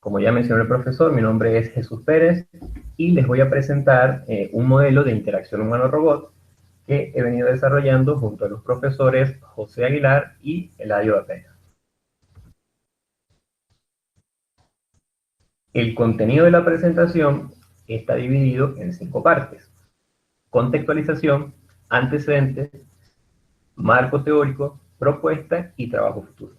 Como ya mencionó el profesor, mi nombre es Jesús Pérez y les voy a presentar un modelo de interacción humano-robot que he venido desarrollando junto a los profesores José Aguilar y Eladio Ortega. El contenido de la presentación está dividido en 5 partes: contextualización, antecedentes, marco teórico, propuesta y trabajo futuro.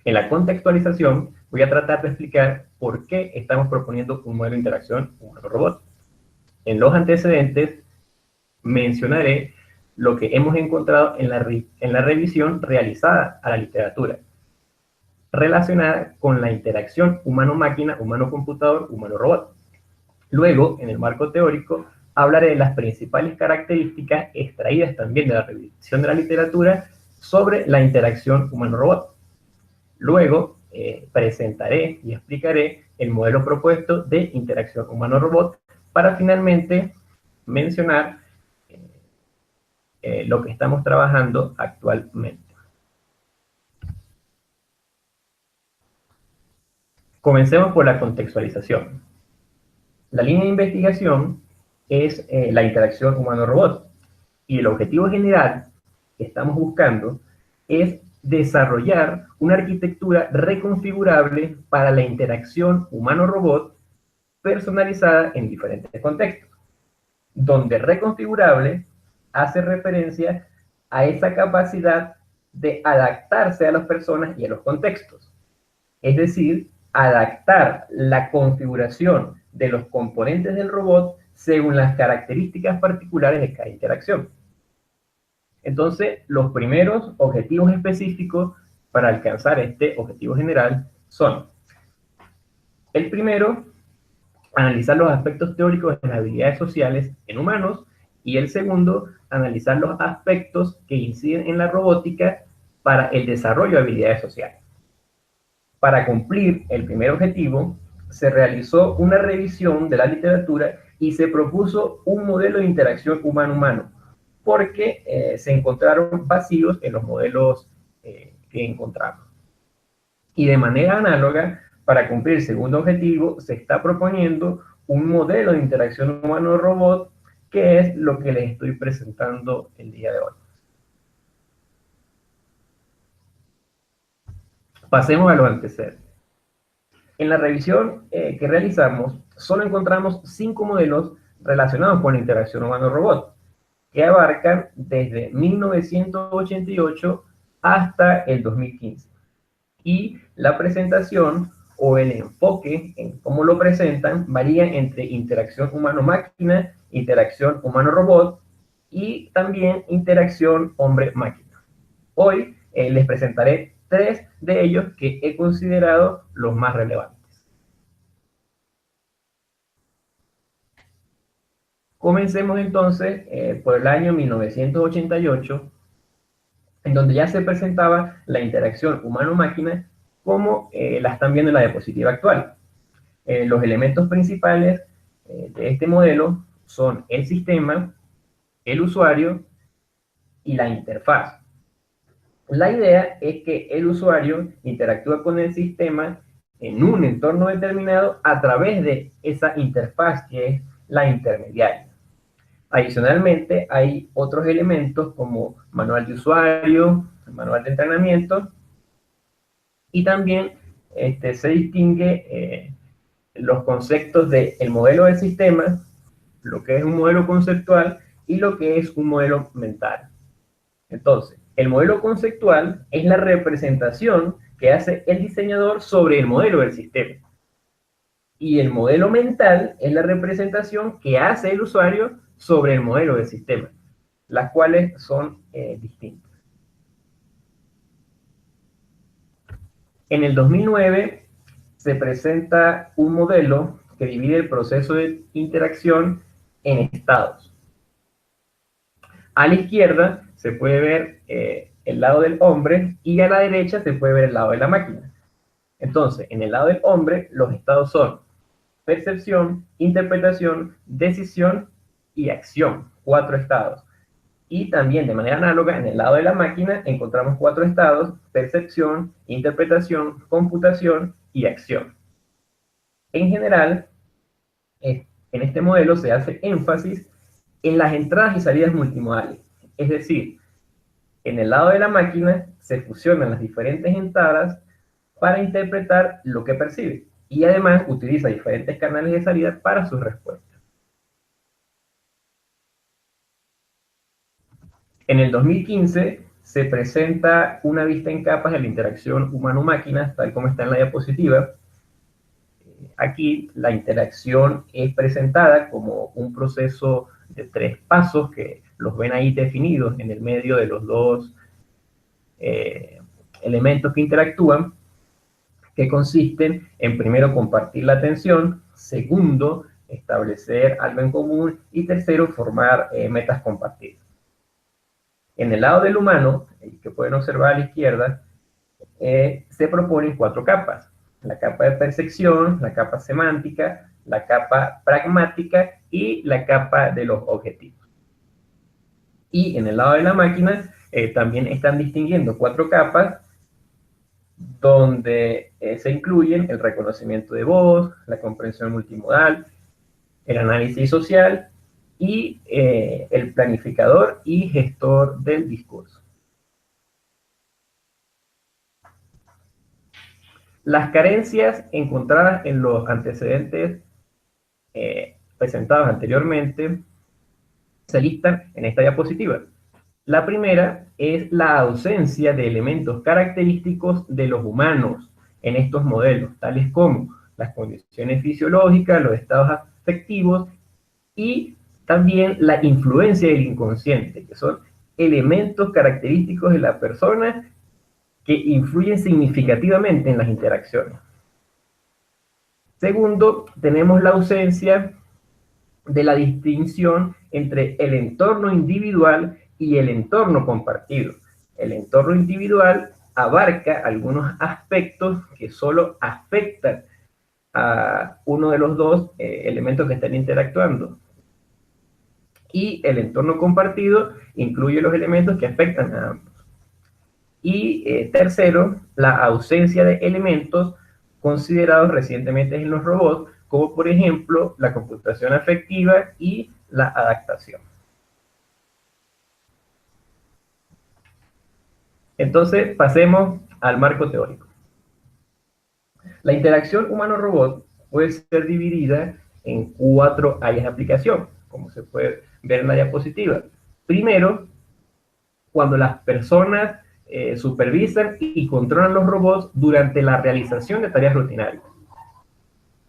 En la contextualización voy a tratar de explicar por qué estamos proponiendo un modelo de interacción humano-robot. En los antecedentes mencionaré lo que hemos encontrado en la revisión realizada a la literatura, relacionada con la interacción humano-máquina, humano-computador, humano-robot. Luego, en el marco teórico, hablaré de las principales características extraídas también de la revisión de la literatura sobre la interacción humano-robot. Luego, presentaré y explicaré el modelo propuesto de interacción humano-robot para finalmente mencionar lo que estamos trabajando actualmente. Comencemos por la contextualización. La línea de investigación es la interacción humano-robot y el objetivo general que estamos buscando es desarrollar una arquitectura reconfigurable para la interacción humano-robot personalizada en diferentes contextos, donde reconfigurable hace referencia a esa capacidad de adaptarse a las personas y a los contextos. Es decir, adaptar la configuración de los componentes del robot según las características particulares de cada interacción. Entonces, los primeros objetivos específicos para alcanzar este objetivo general son: el primero, analizar los aspectos teóricos de las habilidades sociales en humanos, y el segundo, analizar los aspectos que inciden en la robótica para el desarrollo de habilidades sociales. Para cumplir el primer objetivo, se realizó una revisión de la literatura y se propuso un modelo de interacción humano-humano, porque se encontraron vacíos en los modelos que encontramos. Y de manera análoga, para cumplir el segundo objetivo, se está proponiendo un modelo de interacción humano-robot, que es lo que les estoy presentando el día de hoy. Pasemos a los antecedentes. En la revisión que realizamos, solo encontramos 5 modelos relacionados con la interacción humano-robot, que abarcan desde 1988 hasta el 2015. Y la presentación o el enfoque en cómo lo presentan varía entre interacción humano-máquina, interacción humano-robot y también interacción hombre-máquina. Hoy les presentaré 3 de ellos que he considerado los más relevantes. Comencemos entonces por el año 1988, en donde ya se presentaba la interacción humano-máquina como la están viendo en la diapositiva actual. Los elementos principales de este modelo son el sistema, el usuario y la interfaz. La idea es que el usuario interactúa con el sistema en un entorno determinado a través de esa interfaz que es la intermediaria. Adicionalmente, hay otros elementos como manual de usuario, manual de entrenamiento, y también se distingue los conceptos del modelo del sistema, lo que es un modelo conceptual y lo que es un modelo mental. Entonces, el modelo conceptual es la representación que hace el diseñador sobre el modelo del sistema. Y el modelo mental es la representación que hace el usuario sobre el modelo del sistema, las cuales son distintas. En el 2009 se presenta un modelo que divide el proceso de interacción en estados. A la izquierda se puede ver el lado del hombre y a la derecha se puede ver el lado de la máquina. Entonces, en el lado del hombre, los estados son percepción, interpretación, decisión y acción. 4 estados. Y también, de manera análoga, en el lado de la máquina encontramos 4 estados: percepción, interpretación, computación y acción. En general, en este modelo se hace énfasis en las entradas y salidas multimodales. Es decir, en el lado de la máquina se fusionan las diferentes entradas para interpretar lo que percibe y además utiliza diferentes canales de salida para sus respuestas. En el 2015 se presenta una vista en capas de la interacción humano-máquina, tal como está en la diapositiva. Aquí la interacción es presentada como un proceso de 3 pasos que los ven ahí definidos en el medio de los dos elementos que interactúan, que consisten en primero compartir la atención, segundo establecer algo en común y tercero formar metas compartidas. En el lado del humano, el que pueden observar a la izquierda, se proponen 4 capas. La capa de percepción, la capa semántica, la capa pragmática y la capa de los objetivos. Y en el lado de la máquina también están distinguiendo 4 capas donde se incluyen el reconocimiento de voz, la comprensión multimodal, el análisis social y el planificador y gestor del discurso. Las carencias encontradas en los antecedentes presentados anteriormente se listan en esta diapositiva. La primera es la ausencia de elementos característicos de los humanos en estos modelos, tales como las condiciones fisiológicas, los estados afectivos y también la influencia del inconsciente, que son elementos característicos de la persona que influyen significativamente en las interacciones. Segundo, tenemos la ausencia de la distinción entre el entorno individual y el entorno compartido. El entorno individual abarca algunos aspectos que solo afectan a uno de los dos elementos que están interactuando. Y el entorno compartido incluye los elementos que afectan a ambos. Y tercero, la ausencia de elementos considerados recientemente en los robots, como por ejemplo la computación afectiva y la adaptación. Entonces, pasemos al marco teórico. La interacción humano-robot puede ser dividida en 4 áreas de aplicación, como se puede ver en la diapositiva. Primero, cuando las personas supervisan y controlan los robots durante la realización de tareas rutinarias.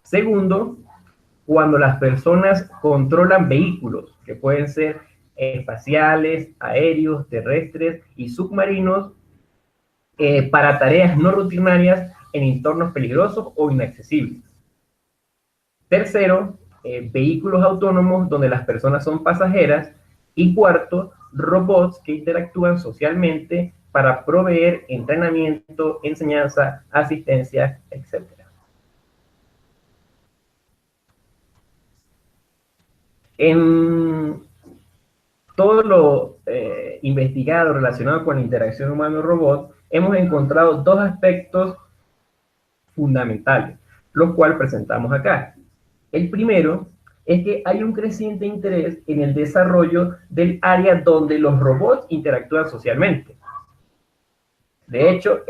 Segundo, cuando las personas controlan vehículos, que pueden ser espaciales, aéreos, terrestres y submarinos, para tareas no rutinarias en entornos peligrosos o inaccesibles. Tercero, vehículos autónomos donde las personas son pasajeras. Y cuarto, robots que interactúan socialmente para proveer entrenamiento, enseñanza, asistencia, etc. En todo lo investigado relacionado con la interacción humano-robot, hemos encontrado 2 aspectos fundamentales, los cuales presentamos acá. El primero es que hay un creciente interés en el desarrollo del área donde los robots interactúan socialmente. De hecho,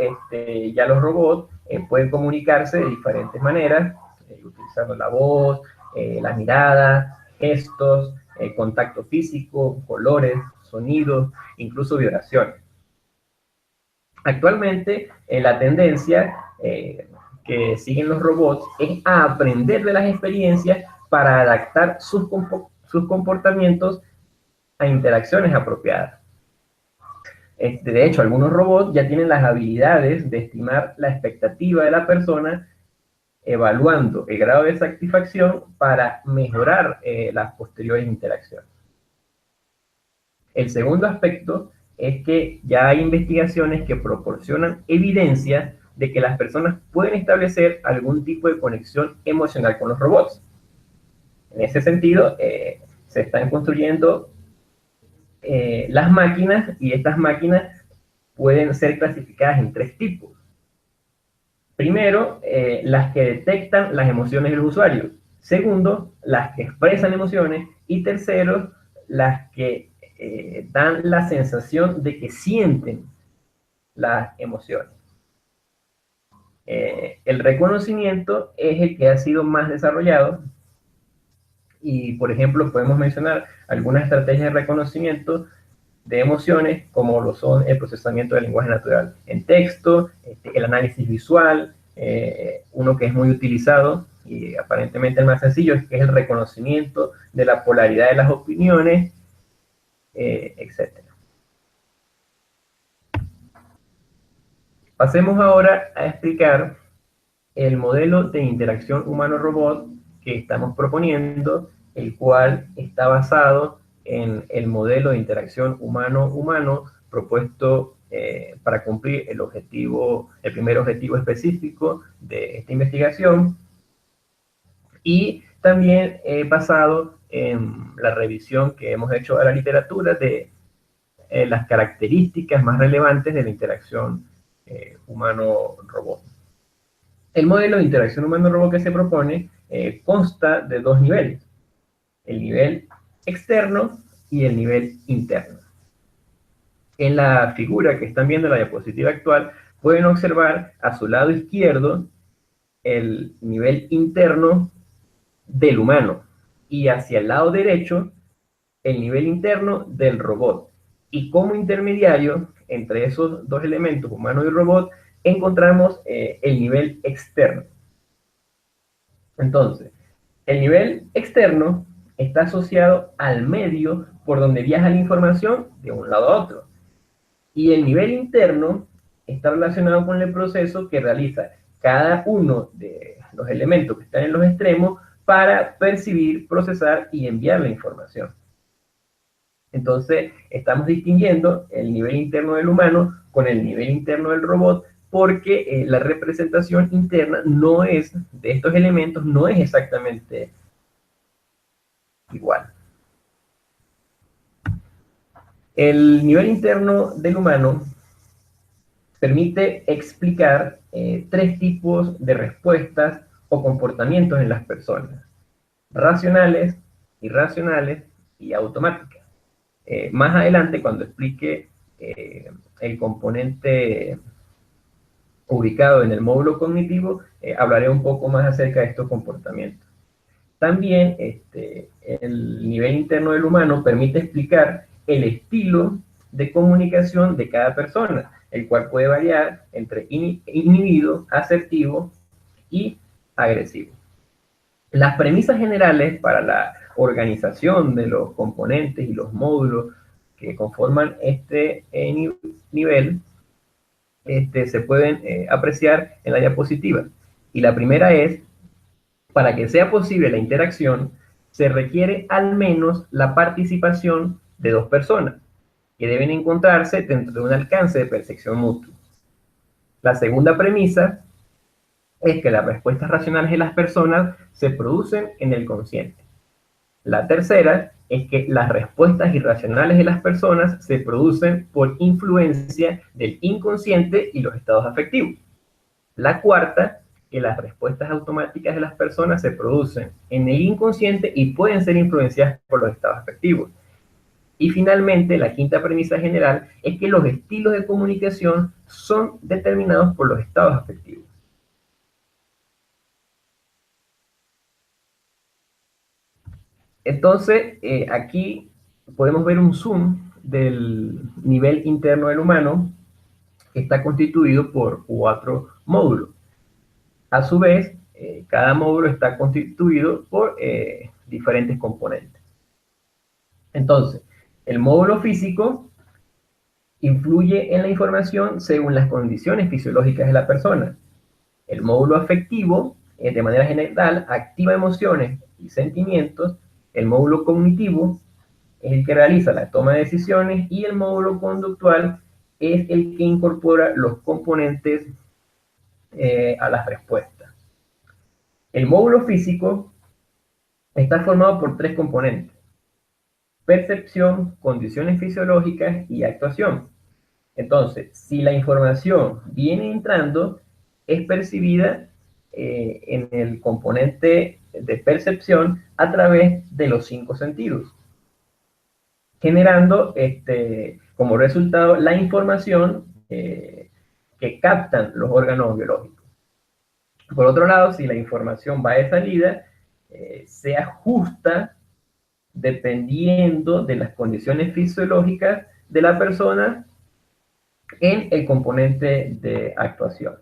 ya los robots pueden comunicarse de diferentes maneras, utilizando la voz, la mirada, gestos, contacto físico, colores, sonidos, incluso vibraciones. Actualmente, la tendencia que siguen los robots es a aprender de las experiencias para adaptar sus comportamientos a interacciones apropiadas. De hecho, algunos robots ya tienen las habilidades de estimar la expectativa de la persona, evaluando el grado de satisfacción para mejorar las posteriores interacciones. El segundo aspecto es que ya hay investigaciones que proporcionan evidencia de que las personas pueden establecer algún tipo de conexión emocional con los robots. En ese sentido, se están construyendo las máquinas, y estas máquinas pueden ser clasificadas en 3 tipos. Primero, las que detectan las emociones del usuario. Segundo, las que expresan emociones. Y tercero, las que dan la sensación de que sienten las emociones. El reconocimiento es el que ha sido más desarrollado y, por ejemplo, podemos mencionar algunas estrategias de reconocimiento de emociones, como lo son el procesamiento del lenguaje natural en texto, el análisis visual, uno que es muy utilizado y aparentemente el más sencillo es que es el reconocimiento de la polaridad de las opiniones, etc. Pasemos ahora a explicar el modelo de interacción humano-robot que estamos proponiendo, el cual está basado en el modelo de interacción humano-humano propuesto para cumplir el primer objetivo específico de esta investigación, y también basado en la revisión que hemos hecho a la literatura de las características más relevantes de la interacción humano-robot. El modelo de interacción humano-robot que se propone consta de dos niveles: el nivel externo y el nivel interno. En la figura que están viendo en la diapositiva actual, pueden observar a su lado izquierdo el nivel interno del humano y hacia el lado derecho el nivel interno del robot. Y como intermediario entre esos dos elementos, humano y robot, encontramos el nivel externo. Entonces, el nivel externo está asociado al medio por donde viaja la información de un lado a otro. Y el nivel interno está relacionado con el proceso que realiza cada uno de los elementos que están en los extremos para percibir, procesar y enviar la información. Entonces, estamos distinguiendo el nivel interno del humano con el nivel interno del robot, porque la representación interna no es, de estos elementos, no es exactamente igual. El nivel interno del humano permite explicar tres tipos de respuestas o comportamientos en las personas: racionales, irracionales y automáticas. Más adelante, cuando explique el componente ubicado en el módulo cognitivo, hablaré un poco más acerca de estos comportamientos. También el nivel interno del humano permite explicar el estilo de comunicación de cada persona, el cual puede variar entre inhibido, asertivo y agresivo. Las premisas generales para la organización de los componentes y los módulos que conforman este nivel se pueden apreciar en la diapositiva. Y la primera es: para que sea posible la interacción, se requiere al menos la participación de dos personas, que deben encontrarse dentro de un alcance de percepción mutuo. La segunda premisa es que las respuestas racionales de las personas se producen en el consciente. La tercera es que las respuestas irracionales de las personas se producen por influencia del inconsciente y los estados afectivos. La cuarta, que las respuestas automáticas de las personas se producen en el inconsciente y pueden ser influenciadas por los estados afectivos. Y finalmente, la quinta premisa general es que los estilos de comunicación son determinados por los estados afectivos. Entonces, aquí podemos ver un zoom del nivel interno del humano, que está constituido por 4 módulos. A su vez, cada módulo está constituido por diferentes componentes. Entonces, el módulo físico influye en la información según las condiciones fisiológicas de la persona. El módulo afectivo, de manera general, activa emociones y sentimientos. El módulo cognitivo es el que realiza la toma de decisiones, y el módulo conductual es el que incorpora los componentes a las respuestas. El módulo físico está formado por 3 componentes: percepción, condiciones fisiológicas y actuación. Entonces, si la información viene entrando, es percibida en el componente de percepción a través de los 5 sentidos, generando como resultado la información que captan los órganos biológicos. Por otro lado, si la información va de salida, se ajusta dependiendo de las condiciones fisiológicas de la persona en el componente de actuación.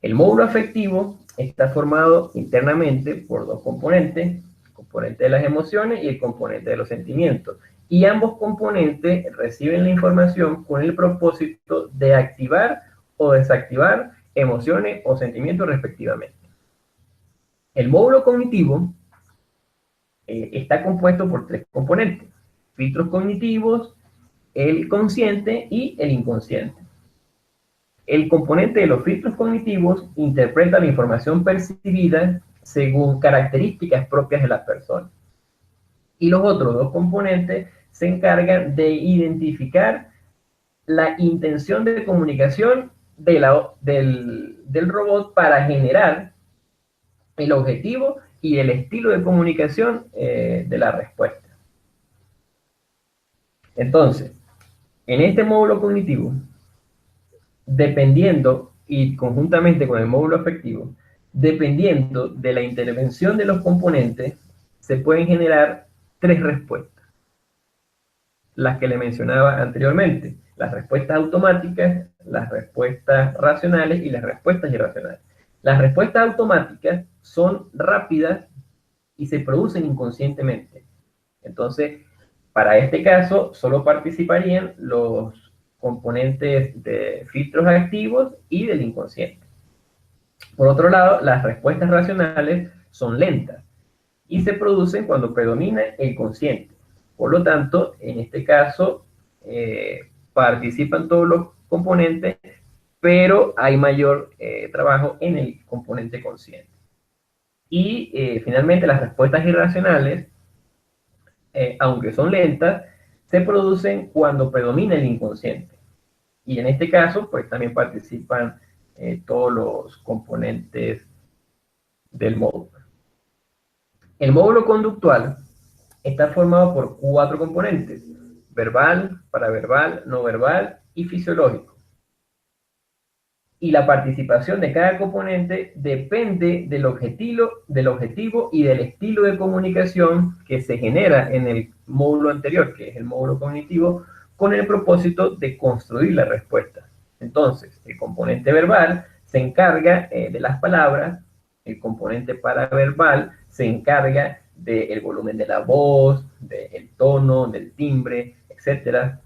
El módulo afectivo está formado internamente por 2 componentes, el componente de las emociones y el componente de los sentimientos. Y ambos componentes reciben la información con el propósito de activar o desactivar emociones o sentimientos respectivamente. El módulo cognitivo está compuesto por 3 componentes: filtros cognitivos, el consciente y el inconsciente. El componente de los filtros cognitivos interpreta la información percibida según características propias de la persona. Y los otros 2 componentes se encargan de identificar la intención de comunicación del robot para generar el objetivo y el estilo de comunicación de la respuesta. Entonces, en este módulo cognitivo, dependiendo y conjuntamente con el módulo afectivo, dependiendo de la intervención de los componentes, se pueden generar 3 respuestas. Las que le mencionaba anteriormente: las respuestas automáticas, las respuestas racionales y las respuestas irracionales. Las respuestas automáticas son rápidas y se producen inconscientemente. Entonces, para este caso, solo participarían los componentes de filtros activos y del inconsciente. Por otro lado, las respuestas racionales son lentas y se producen cuando predomina el consciente. Por lo tanto, en este caso, participan todos los componentes, pero hay mayor trabajo en el componente consciente. Y finalmente, las respuestas irracionales, aunque son lentas, se producen cuando predomina el inconsciente. Y en este caso, pues también participan todos los componentes del módulo. El módulo conductual está formado por 4 componentes: verbal, paraverbal, no verbal y fisiológico. Y la participación de cada componente depende del objetivo y del estilo de comunicación que se genera en el módulo anterior, que es el módulo cognitivo, con el propósito de construir la respuesta. Entonces, el componente verbal se encarga de las palabras, el componente paraverbal se encarga del volumen de la voz, del tono, del timbre, etc.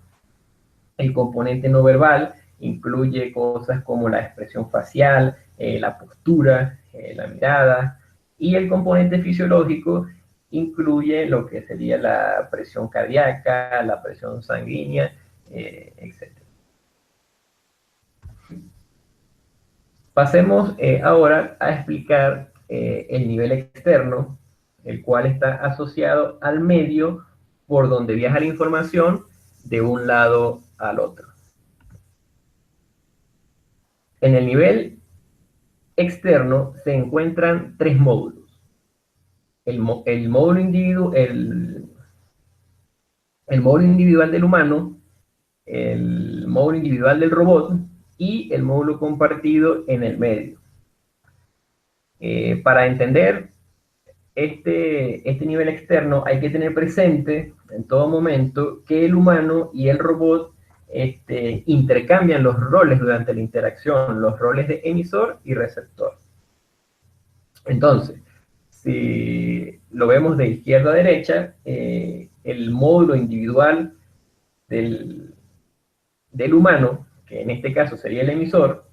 El componente no verbal incluye cosas como la expresión facial, la postura, la mirada, y el componente fisiológico incluye lo que sería la presión cardíaca, la presión sanguínea, etc. Pasemos ahora a explicar el nivel externo, el cual está asociado al medio por donde viaja la información de un lado al otro. En el nivel externo se encuentran 3 módulos: el módulo individual del humano, el módulo individual del robot y el módulo compartido en el medio. Para entender este nivel externo hay que tener presente en todo momento que el humano y el robot intercambian los roles durante la interacción, los roles de emisor y receptor. Entonces, si lo vemos de izquierda a derecha, el módulo individual del humano, que en este caso sería el emisor,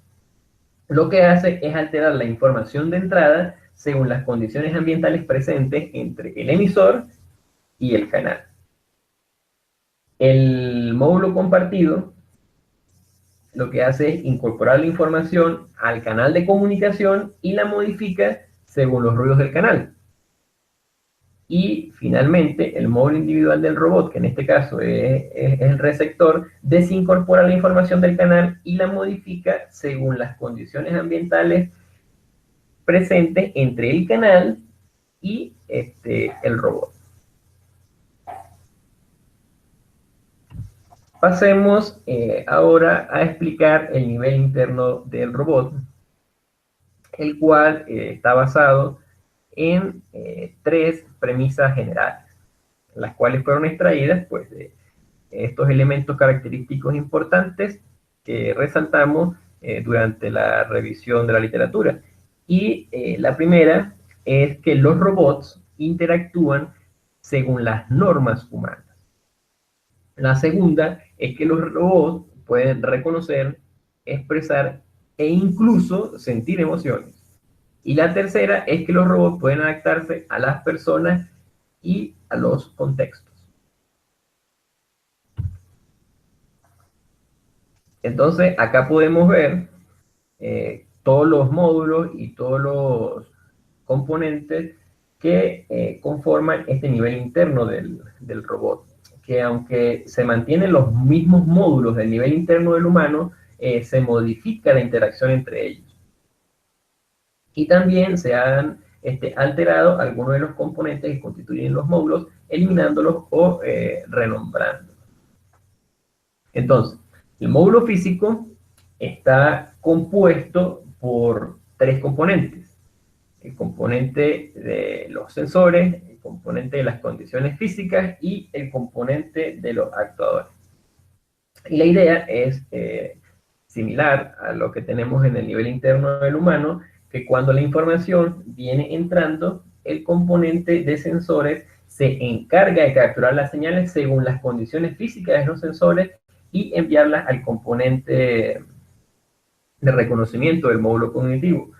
lo que hace es alterar la información de entrada según las condiciones ambientales presentes entre el emisor y el canal. El módulo compartido lo que hace es incorporar la información al canal de comunicación y la modifica según los ruidos del canal. Y finalmente, el módulo individual del robot, que en este caso es el receptor, desincorpora la información del canal y la modifica según las condiciones ambientales presentes entre el canal y el robot. Pasemos ahora a explicar el nivel interno del robot, el cual está basado en tres premisas generales, las cuales fueron extraídas pues, de estos elementos característicos importantes que resaltamos durante la revisión de la literatura. Y la primera es que los robots interactúan según las normas humanas. La segunda es que los robots pueden reconocer, expresar e incluso sentir emociones. Y la tercera es que los robots pueden adaptarse a las personas y a los contextos. Entonces, acá podemos ver todos los módulos y todos los componentes que conforman este nivel interno del robot, que aunque se mantienen los mismos módulos del nivel interno del humano, se modifica la interacción entre ellos. Y también se han alterado algunos de los componentes que constituyen los módulos, eliminándolos o renombrándolos. Entonces, el módulo físico está compuesto por tres componentes. El componente de los sensores, el componente de las condiciones físicas y el componente de los actuadores. Y la idea es similar a lo que tenemos en el nivel interno del humano, que cuando la información viene entrando, el componente de sensores se encarga de capturar las señales según las condiciones físicas de los sensores y enviarlas al componente de reconocimiento del módulo cognitivo.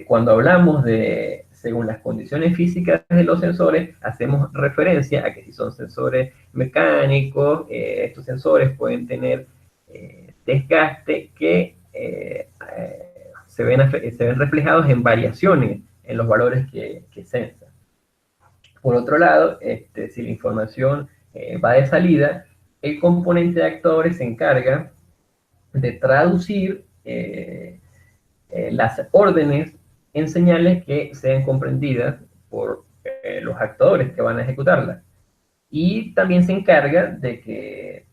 Cuando hablamos de según las condiciones físicas de los sensores, hacemos referencia a que si son sensores mecánicos, estos sensores pueden tener desgaste que se ven reflejados en variaciones en los valores que sensan. Por otro lado, si la información va de salida, el componente de actuadores se encarga de traducir las órdenes en señales que sean comprendidas por los actuadores que van a ejecutarlas. Y también se encarga de que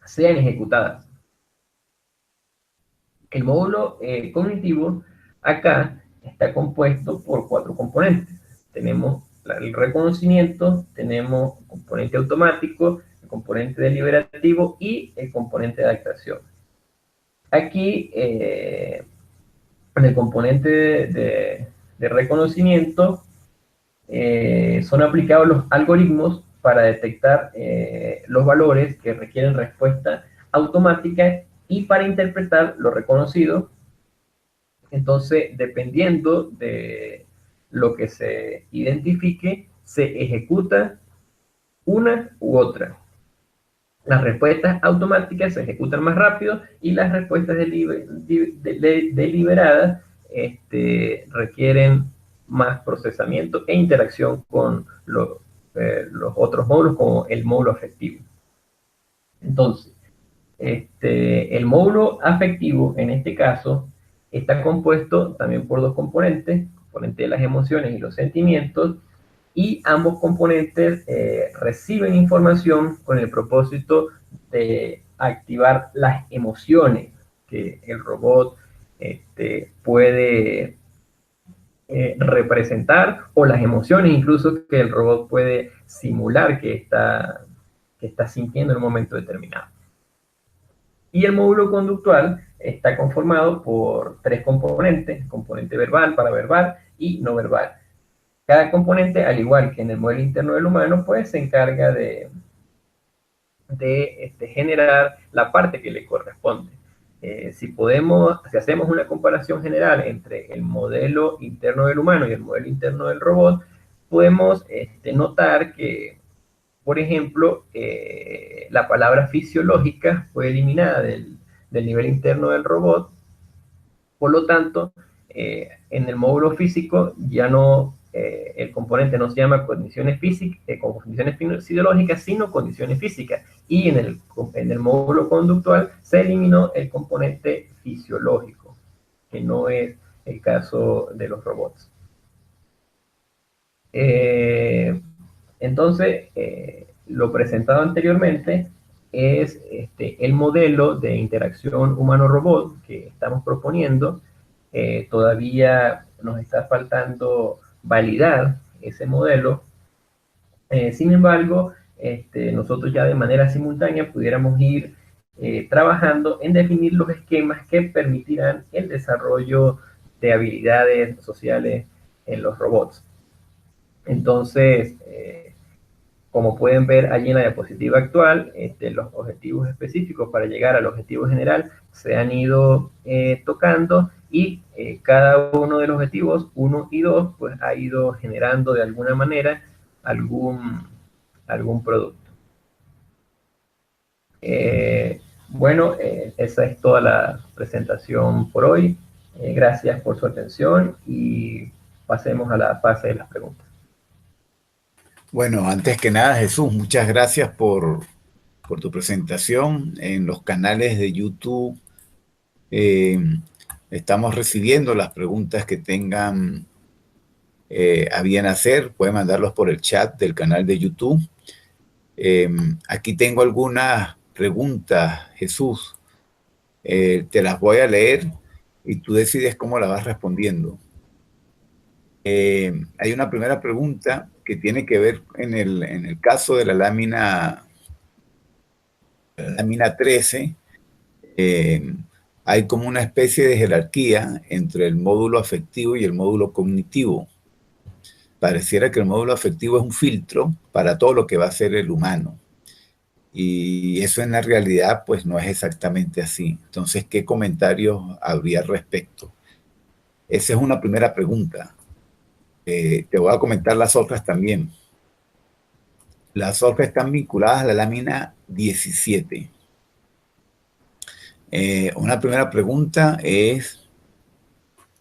sean ejecutadas. El módulo cognitivo acá está compuesto por cuatro componentes. Tenemos el reconocimiento, tenemos el componente automático, el componente deliberativo y el componente de adaptación. Aquí, en el componente de reconocimiento, son aplicados los algoritmos para detectar los valores que requieren respuesta automática y para interpretar lo reconocido. Entonces, dependiendo de lo que se identifique, se ejecuta una u otra. Las respuestas automáticas se ejecutan más rápido y las respuestas deliberadas requieren más procesamiento e interacción con los otros módulos, como el módulo afectivo. Entonces, el módulo afectivo, en este caso, está compuesto también por dos componentes, el componente de las emociones y los sentimientos, y ambos componentes reciben información con el propósito de activar las emociones que el robot puede representar, o las emociones incluso que el robot puede simular que está sintiendo en un momento determinado. Y el módulo conductual está conformado por tres componentes: componente verbal, paraverbal y no verbal. Cada componente, al igual que en el modelo interno del humano, pues se encarga de generar la parte que le corresponde. Si hacemos una comparación general entre el modelo interno del humano y el modelo interno del robot, podemos notar que, por ejemplo, la palabra fisiológica fue eliminada del nivel interno del robot. Por lo tanto, en el módulo físico ya no el componente no se llama condiciones físicas, condiciones fisiológicas, sino condiciones físicas. Y en el módulo conductual se eliminó el componente fisiológico, que no es el caso de los robots. Entonces, lo presentado anteriormente es el modelo de interacción humano-robot que estamos proponiendo. Todavía nos está faltando validar ese modelo. Sin embargo, nosotros ya de manera simultánea pudiéramos ir trabajando en definir los esquemas que permitirán el desarrollo de habilidades sociales en los robots. Entonces, como pueden ver allí en la diapositiva actual, los objetivos específicos para llegar al objetivo general se han ido tocando, y cada uno de los objetivos, 1 y 2, pues ha ido generando de alguna manera algún producto. Bueno, esa es toda la presentación por hoy. Gracias por su atención y pasemos a la fase de las preguntas. Bueno, antes que nada, Jesús, muchas gracias por tu presentación en los canales de YouTube. Estamos recibiendo las preguntas que tengan a bien hacer. Pueden mandarlos por el chat del canal de YouTube. Aquí tengo algunas preguntas, Jesús. Te las voy a leer y tú decides cómo las vas respondiendo. Hay una primera pregunta que tiene que ver en el caso de la lámina 13. Hay como una especie de jerarquía entre el módulo afectivo y el módulo cognitivo. Pareciera que el módulo afectivo es un filtro para todo lo que va a ser el humano. Y eso en la realidad pues no es exactamente así. Entonces, ¿qué comentarios habría al respecto? Esa es una primera pregunta. Te voy a comentar las otras también. Las otras están vinculadas a la lámina 17. Una primera pregunta es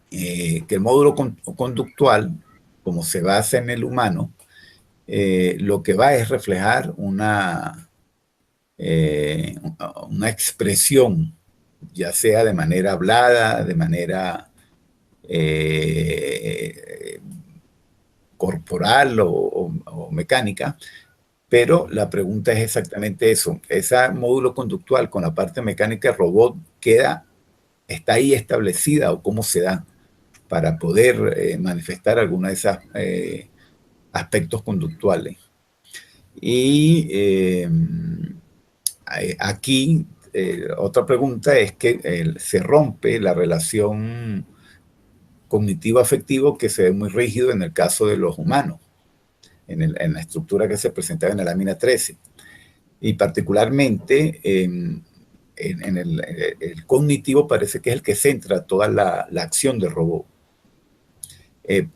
que el módulo conductual, como se basa en el humano, lo que va es reflejar una expresión, ya sea de manera hablada, de manera corporal o mecánica, pero la pregunta es exactamente eso. Ese módulo conductual con la parte mecánica robot está ahí establecida, o cómo se da para poder manifestar alguna de esas aspectos conductuales. Y aquí otra pregunta es que se rompe la relación cognitivo-afectivo que se ve muy rígido en el caso de los humanos, en la estructura que se presentaba en la lámina 13. Y particularmente en el cognitivo parece que es el que centra toda la acción del robot.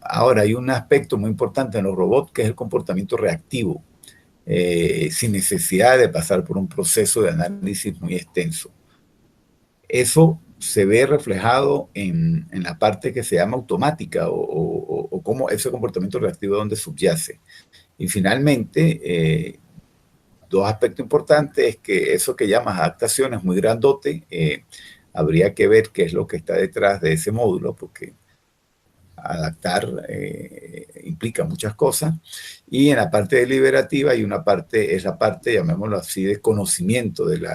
Ahora, hay un aspecto muy importante en los robots que es el comportamiento reactivo, sin necesidad de pasar por un proceso de análisis muy extenso. Eso se ve reflejado en la parte que se llama automática, o cómo ese comportamiento reactivo donde subyace. Y finalmente, dos aspectos importantes es que eso que llamas adaptación es muy grandote. Habría que ver qué es lo que está detrás de ese módulo, porque adaptar implica muchas cosas. Y en la parte deliberativa hay una parte, es la parte, llamémoslo así, de conocimiento del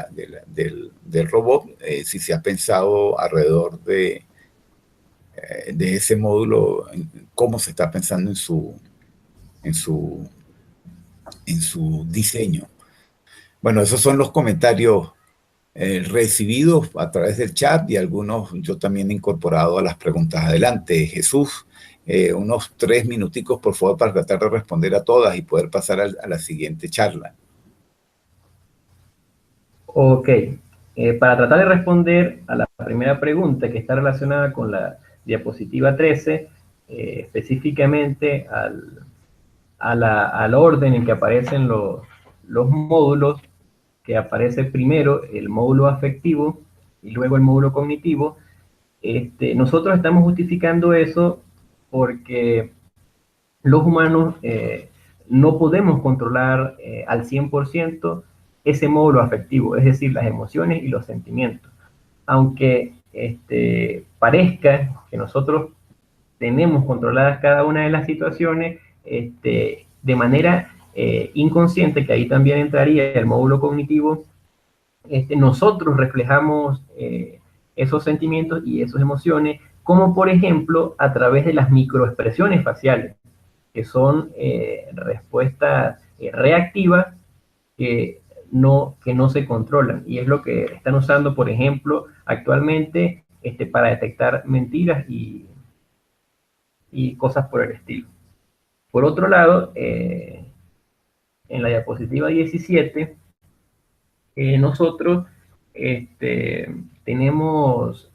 robot, si se ha pensado alrededor de ese módulo, cómo se está pensando en su diseño. Bueno, esos son los comentarios recibidos a través del chat, y algunos yo también he incorporado a las preguntas. Adelante, Jesús, unos 3 minuticos, por favor, para tratar de responder a todas y poder pasar a la siguiente charla. Ok, para tratar de responder a la primera pregunta, que está relacionada con la diapositiva 13, específicamente al orden en que aparecen los módulos, que aparece primero el módulo afectivo y luego el módulo cognitivo. Nosotros estamos justificando eso porque los humanos no podemos controlar al 100% ese módulo afectivo, es decir, las emociones y los sentimientos. Aunque parezca que nosotros tenemos controladas cada una de las situaciones de manera inconsciente, que ahí también entraría el módulo cognitivo, nosotros reflejamos esos sentimientos y esas emociones, como por ejemplo a través de las microexpresiones faciales, que son respuestas reactivas que no se controlan. Y es lo que están usando, por ejemplo, actualmente para detectar mentiras y cosas por el estilo. Por otro lado, en la diapositiva 17, nosotros tenemos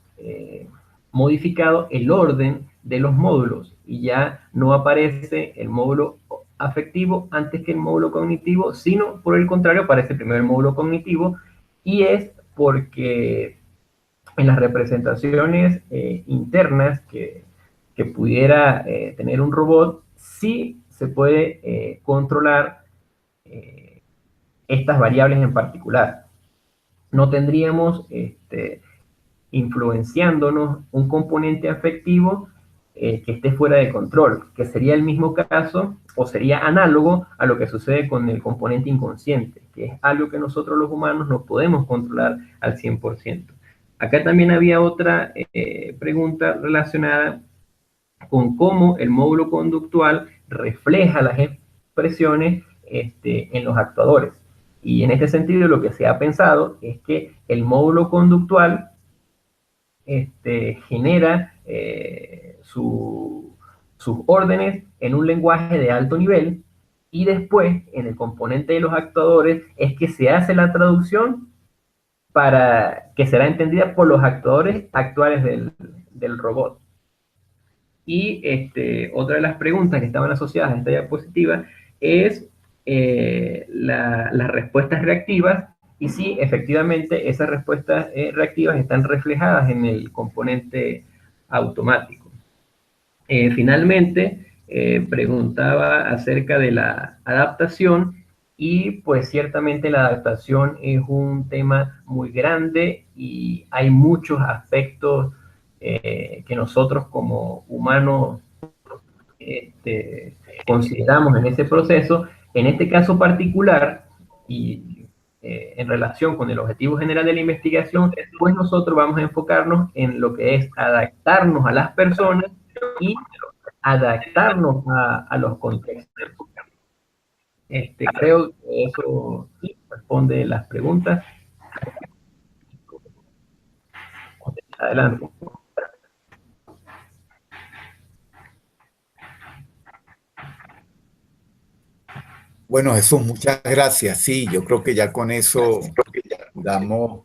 modificado el orden de los módulos y ya no aparece el módulo afectivo antes que el módulo cognitivo, sino por el contrario aparece primero el módulo cognitivo, y es porque en las representaciones internas que pudiera tener un robot, sí se puede controlar estas variables en particular. No tendríamos influenciándonos un componente afectivo que esté fuera de control, que sería el mismo caso o sería análogo a lo que sucede con el componente inconsciente, que es algo que nosotros los humanos no podemos controlar al 100%. Acá también había otra pregunta relacionada con cómo el módulo conductual refleja las expresiones en los actuadores. Y en este sentido lo que se ha pensado es que el módulo conductual genera sus órdenes en un lenguaje de alto nivel, y después en el componente de los actuadores es que se hace la traducción para que será entendida por los actuadores actuales del robot. Y otra de las preguntas que estaban asociadas a esta diapositiva es las respuestas reactivas, y sí, efectivamente, esas respuestas reactivas están reflejadas en el componente automático. Finalmente, preguntaba acerca de la adaptación, y pues ciertamente la adaptación es un tema muy grande y hay muchos aspectos que nosotros como humanos consideramos en ese proceso. En este caso particular, y en relación con el objetivo general de la investigación, pues nosotros vamos a enfocarnos en lo que es adaptarnos a las personas y adaptarnos a los contextos. Creo que eso responde las preguntas. Adelante. Bueno, Jesús, muchas gracias. Sí, yo creo que ya con eso damos